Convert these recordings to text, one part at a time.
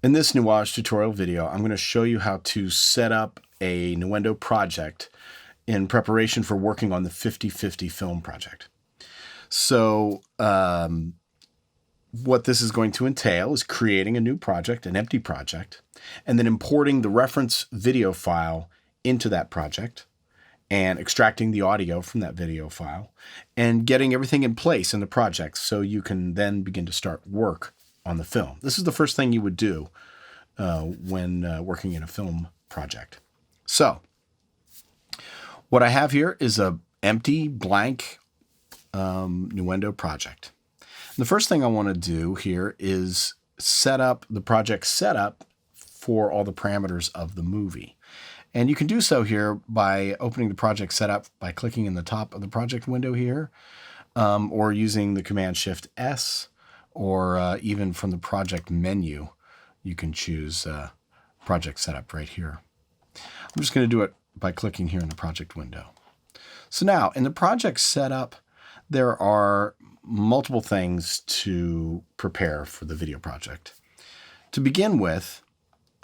In this NUAGE tutorial video, I'm going to show you how to set up a Nuendo project in preparation for working on the 50/50 film project. So what this is going to entail is creating a new project, an empty project, and then importing the reference video file into that project and extracting the audio from that video file and getting everything in place in the project so you can then begin to start work on the film. This is the first thing you would do when working in a film project. So what I have here is a empty, blank Nuendo project. And the first thing I want to do here is set up the project setup for all the parameters of the movie. And you can do so here by opening the project setup by clicking in the top of the project window here, or using the Command Shift S, or even from the project menu, you can choose project setup right here. I'm just going to do it by clicking here in the project window. So now in the project setup, there are multiple things to prepare for the video project. To begin with,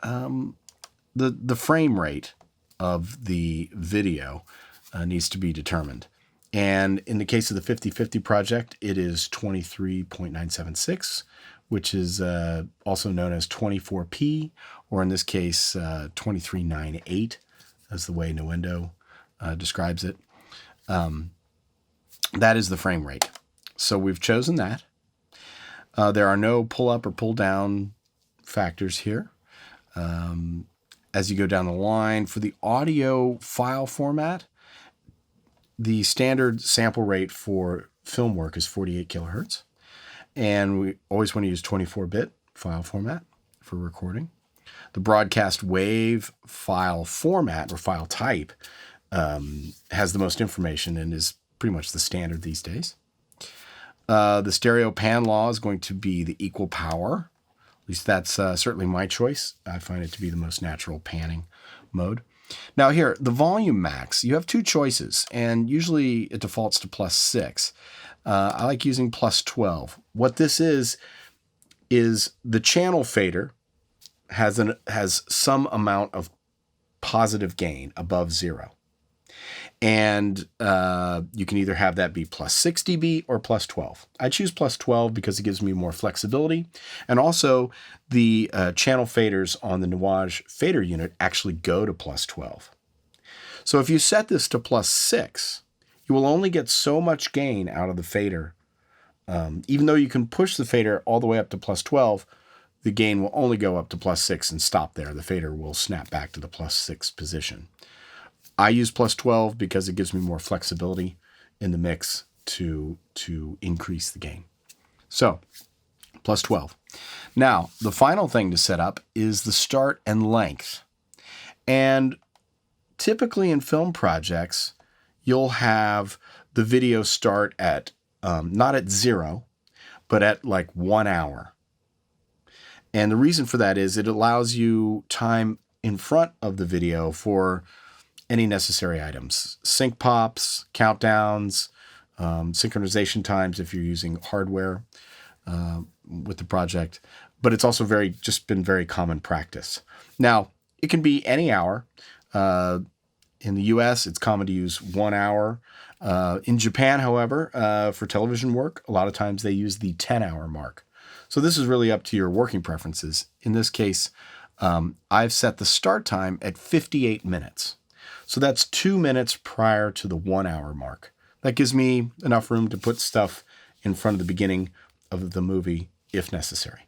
the frame rate of the video needs to be determined. And in the case of the 50/50 project, it is 23.976, which is also known as 24p, or in this case, 2398, as the way Nuendo describes it. That is the frame rate. So we've chosen that. There are no pull up or pull down factors here. As you go down the line, for the audio file format, the standard sample rate for film work is 48 kilohertz. And we always want to use 24-bit file format for recording. The broadcast wave file format or file type has the most information and is pretty much the standard these days. The stereo pan law is going to be the equal power. At least that's certainly my choice. I find it to be the most natural panning mode. Now here, the volume max, you have two choices, and usually it defaults to +6. I like using +12. What this is the channel fader has some amount of positive gain above 0. And you can either have that be +6 dB or +12. I choose +12 because it gives me more flexibility. And also the channel faders on the NUAGE fader unit actually go to +12. So if you set this to +6, you will only get so much gain out of the fader. Even though you can push the fader all the way up to +12, the gain will only go up to +6 and stop there. The fader will snap back to the +6 position. I use +12 because it gives me more flexibility in the mix to increase the gain. So, +12. Now, the final thing to set up is the start and length. And typically in film projects, you'll have the video start at, not at 0, but at like 1 hour. And the reason for that is it allows you time in front of the video for any necessary items, sync pops, countdowns, synchronization times if you're using hardware with the project. But it's also just been very common practice. Now, it can be any hour. In the US, it's common to use 1 hour. In Japan, however, for television work, a lot of times they use the 10-hour mark. So this is really up to your working preferences. In this case, I've set the start time at 58 minutes. So that's 2 minutes prior to the 1 hour mark. That gives me enough room to put stuff in front of the beginning of the movie if necessary.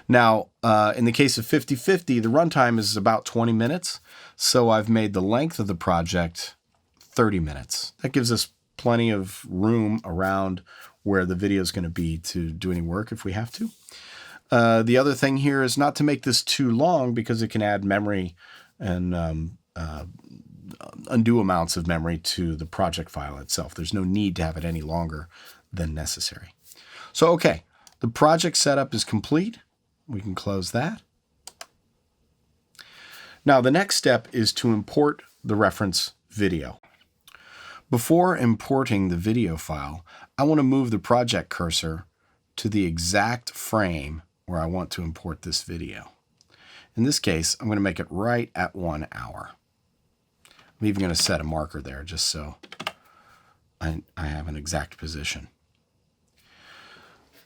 Now, in the case of 50/50, the runtime is about 20 minutes. So I've made the length of the project 30 minutes. That gives us plenty of room around where the video is going to be to do any work if we have to. The other thing here is not to make this too long because it can add memory and undue amounts of memory to the project file itself. There's no need to have it any longer than necessary. So, okay, the project setup is complete. We can close that. Now, the next step is to import the reference video. Before importing the video file, I want to move the project cursor to the exact frame where I want to import this video. In this case, I'm going to make it right at 1 hour. I'm even going to set a marker there just so I have an exact position.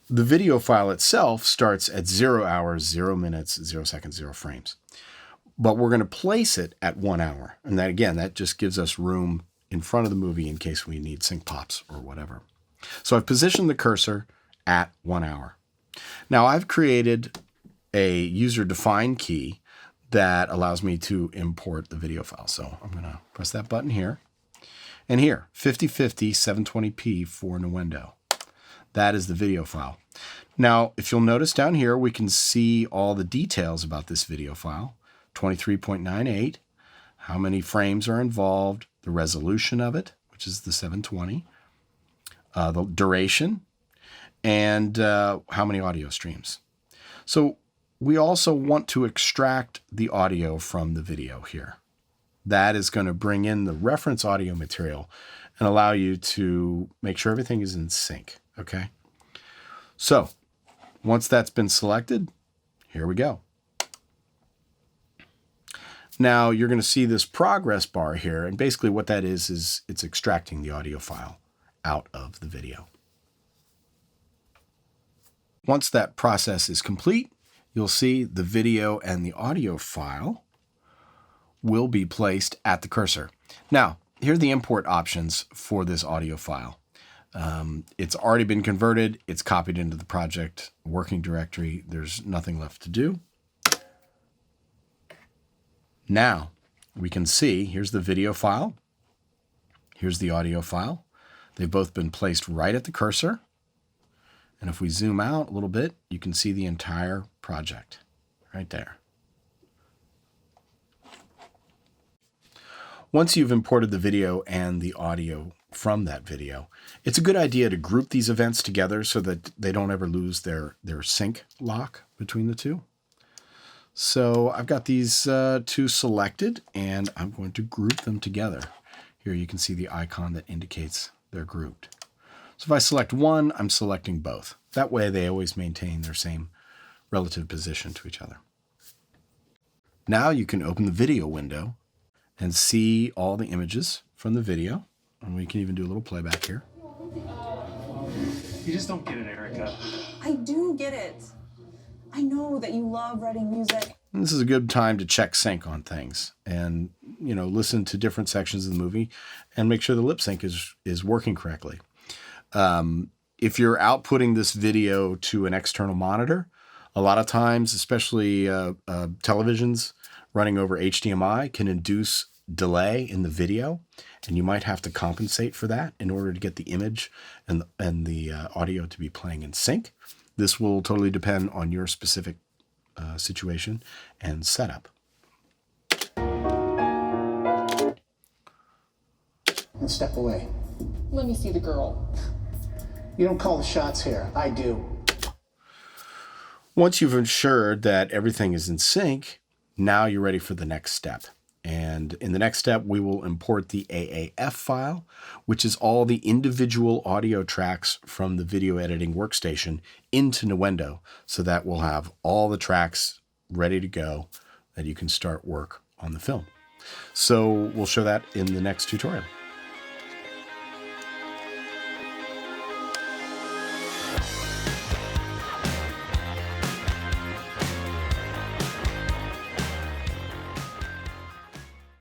The video file itself starts at 0 hours, 0 minutes, 0 seconds, 0 frames. But we're going to place it at 1 hour. And that, again, that just gives us room in front of the movie in case we need sync pops or whatever. So I've positioned the cursor at 1 hour. Now I've created a user-defined key that allows me to import the video file. So I'm going to press that button here. And here, 5050 720p for Nuendo. That is the video file. Now, if you'll notice down here, we can see all the details about this video file. 23.98, how many frames are involved, the resolution of it, which is the 720, the duration, and how many audio streams. So we also want to extract the audio from the video here. That is going to bring in the reference audio material and allow you to make sure everything is in sync. Okay. So once that's been selected, here we go. Now you're going to see this progress bar here. And basically what that is it's extracting the audio file out of the video. Once that process is complete, you'll see the video and the audio file will be placed at the cursor. Now, here are the import options for this audio file. It's already been converted. It's copied into the project working directory. There's nothing left to do. Now we can see, here's the video file. Here's the audio file. They've both been placed right at the cursor. And if we zoom out a little bit, you can see the entire project right there. Once you've imported the video and the audio from that video, it's a good idea to group these events together so that they don't ever lose their sync lock between the two. So I've got these two selected, and I'm going to group them together. Here you can see the icon that indicates they're grouped. So if I select one, I'm selecting both. That way they always maintain their same relative position to each other. Now you can open the video window and see all the images from the video. And we can even do a little playback here. You just don't get it, Erica. I do get it. I know that you love writing music. And this is a good time to check sync on things and, listen to different sections of the movie and make sure the lip sync is working correctly. If you're outputting this video to an external monitor, a lot of times, especially televisions running over HDMI, can induce delay in the video, and you might have to compensate for that in order to get the image and the audio to be playing in sync. This will totally depend on your specific situation and setup. And step away. Let me see the girl. You don't call the shots here. I do. Once you've ensured that everything is in sync, now you're ready for the next step. And in the next step, we will import the AAF file, which is all the individual audio tracks from the video editing workstation into Nuendo, so that we'll have all the tracks ready to go that you can start work on the film. So we'll show that in the next tutorial.